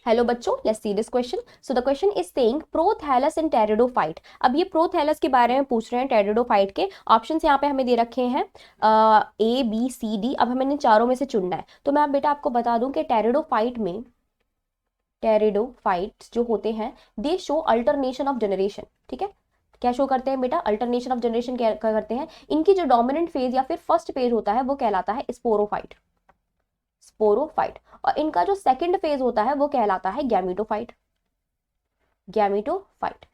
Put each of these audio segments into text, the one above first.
Hello बच्चों, let's see this question. So the question is saying prothallus in pteridophyte. अब ये prothallus के बारे में पूछ रहे हैं, टेरिडोफाइट के. ऑप्शंस यहाँ पे हमें दे रखे हैं ए बी सी डी. अब हमें इन चारों में से चुनना है. तो मैं बेटा आपको बता दूं कि टेरिडोफाइट्स जो होते हैं दे शो अल्टरनेशन ऑफ जनरेशन. ठीक है, क्या शो करते हैं बेटा? अल्टरनेशन ऑफ जनरेशन क्या करते हैं? इनकी जो डोमिनेंट फेज या फिर फर्स्ट फेज होता है वो कहलाता है स्पोरोफाइट. स्पोरोफाइट. और इनका जो सेकंड फेज होता है वो कहलाता है गैमीटोफाइट. गैमीटोफाइट.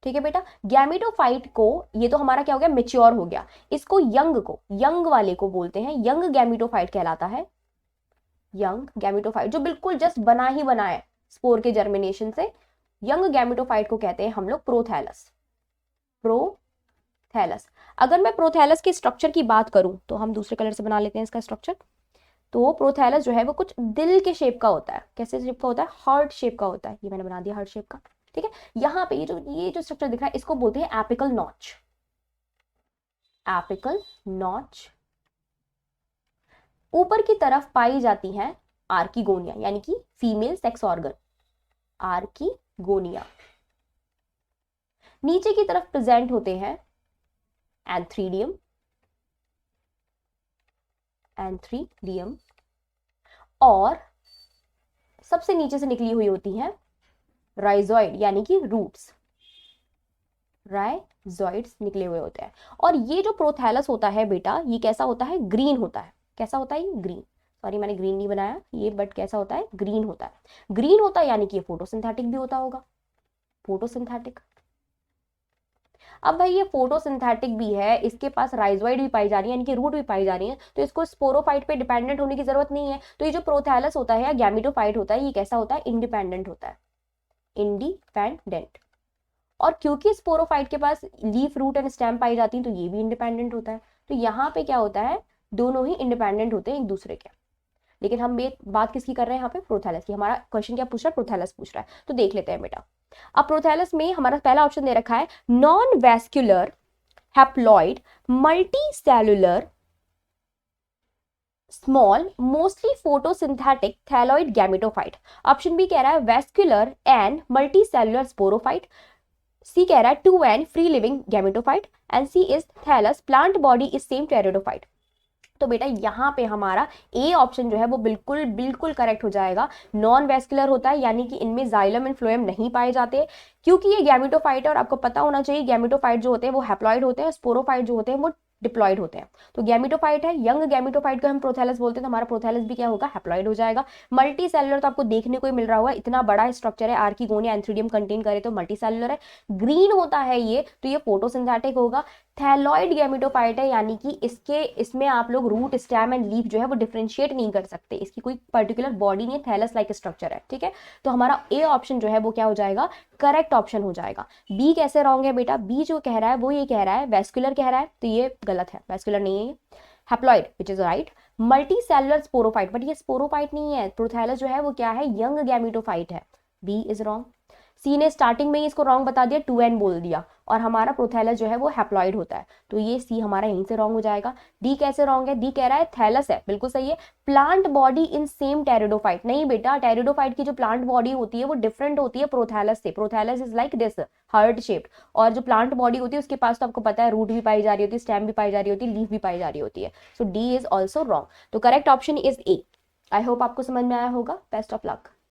ठीक है बेटा. गैमीटोफाइट को, ये तो हमारा क्या हो गया, मेच्योर हो गया. इसको यंग वाले को बोलते हैं, यंग गैमीटोफाइट कहलाता है. यंग गैमीटोफाइट जो बिल्कुल जस्ट बना ही बना है स्पोर के जर्मिनेशन से, यंग गैमीटोफाइट को कहते हैं हम लोग प्रोथैलस. प्रोथैलस. अगर मैं प्रोथैलस के स्ट्रक्चर की बात करूं तो हम दूसरे कलर से बना लेते हैं इसका स्ट्रक्चर. तो प्रोथैलस जो है वो कुछ दिल के शेप का होता है. कैसे शेप का होता है? हार्ट शेप का होता है. ये मैंने बना दिया हार्ट शेप का. ठीक है. यहाँ पे ये जो स्ट्रक्चर दिख रहा है इसको बोलते हैं एपिकल नॉच. Apical notch. ऊपर की तरफ पाई जाती हैं आर्किगोनिया, यानी कि फीमेल सेक्स ऑर्गन. आर्किगोनिया. नीचे की तरफ प्रेजेंट होते हैं एंथ्रीडियम. एंथ्रीडियम. और सबसे नीचे से निकली हुई होती हैं राइजोइड, यानी कि रूट्स. राइजोइड्स निकले हुए होते हैं. और ये जो प्रोथैलस होता है बेटा, ये कैसा होता है? ग्रीन होता है. कैसा होता है ये? ग्रीन. सॉरी मैंने ग्रीन नहीं बनाया ये, बट कैसा होता है? ग्रीन होता है. ग्रीन होता है यानी कि ये फोटोसिंथेटिक भी होता होगा. फोटोसिंथेटिक. अब भाई ये फोटोसिंथेटिक भी है, इसके पास राइजोइड भी पाई जा रही है, यानी कि रूट भी पाई जा रही है, तो इसको स्पोरोफाइट पे डिपेंडेंट होने की जरूरत नहीं है. तो ये जो प्रोथैलस होता है या गैमीटोफाइट होता है, ये कैसा होता है? इंडिपेंडेंट होता है. इंडिपेंडेंट. और क्योंकि स्पोरोफाइट के पास लीफ, रूट एंड स्टेम पाई जाती है, तो ये भी इंडिपेंडेंट होता है. तो यहाँ पे क्या होता है? दोनों ही इंडिपेंडेंट होते हैं एक दूसरे के. लेकिन हम बात किसकी कर रहे हैं यहाँ पे? प्रोथैलस की. हमारा क्वेश्चन क्या पूछ रहा है? प्रोथैलस पूछ रहा है. तो देख लेते हैं बेटा. अब प्रोथैलस में हमारा पहला ऑप्शन दे रखा है non vascular haploid multi cellular small mostly photosynthetic thalloid gametophyte. Option B कह रहा है vascular and multi cellular sporophyte. C कह रहा है 2N free living gametophyte. And C is thallus plant body is same pteridophyte. तो बेटा यहाँ पे हमारा ए ऑप्शन जो है वो बिल्कुल बिल्कुल करेक्ट हो जाएगा. नॉन वेस्कुलर होता है यानी कि इनमें जाइलम एंड फ्लोएम नहीं पाए जाते, क्योंकि ये गैमेटोफाइट है. और आपको पता होना चाहिए गैमेटोफाइट जो होते हैं वो हैप्लॉइड होते हैं, स्पोरोफाइट जो होते हैं वो डिप्लॉइड होते हैं. तो गैमेटोफाइट है, यंग गैमेटोफाइट को हम प्रोथैलस बोलते हैं, तो हमारा प्रोथैलस भी क्या होगा? हैप्लॉइड हो जाएगा. मल्टी सेलुलर तो आपको देखने को ही मिल रहा होगा, इतना बड़ा स्ट्रक्चर है, आर्किगोनिया एंथ्रीडियम कंटेन करे तो मल्टी सेलुलर है. ग्रीन होता है ये, तो ये फोटोसिंथेटिक होगा. थैलॉइड गैमेटोफाइट है यानी कि इसमें आप लोग रूट, स्टेम एंड लीफ जो है वो डिफरेंशिएट नहीं कर सकते, इसकी कोई पर्टिकुलर बॉडी नहीं है, थैलस लाइक स्ट्रक्चर है. ठीक है. तो हमारा ए ऑप्शन जो है वो क्या हो जाएगा? करेक्ट ऑप्शन हो जाएगा. बी कैसे रॉन्ग है बेटा? बी जो कह रहा है वो ये कह रहा है वेस्कुलर कह रहा है, तो ये गलत है, वेस्कुलर नहीं है ये. Haploid which is right. Multi cellular sporophyte, but ये स्पोरोफाइट नहीं है. प्रोथैलस जो है वो क्या है? यंग गैमेटोफाइट है. B is wrong. सी ने स्टार्टिंग में ही इसको रॉन्ग बता दिया, 2N बोल दिया, और हमारा प्रोथैलस जो है वो हैप्लॉइड होता है, तो ये सी हमारा यहीं से रॉन्ग हो जाएगा. डी कैसे रॉन्ग है? डी कह रहा है थैलस है, बिल्कुल सही है. Plant body in same pteridophyte, नहीं बेटा, टेरिडोफाइट की जो प्लांट बॉडी होती है वो डिफरेंट होती है प्रोथैलस से. Prothallus is like this, heart shaped. और जो प्लांट बॉडी होती है उसके पास तो आपको पता है रूट भी पाई जा रही होती है, स्टेम भी पाई जा रही होती है, लीफ भी पाई जा रही होती है. सो डी इज ऑल्सो रॉन्ग. तो correct option is a. I hope आपको समझ में आया होगा. Best of luck.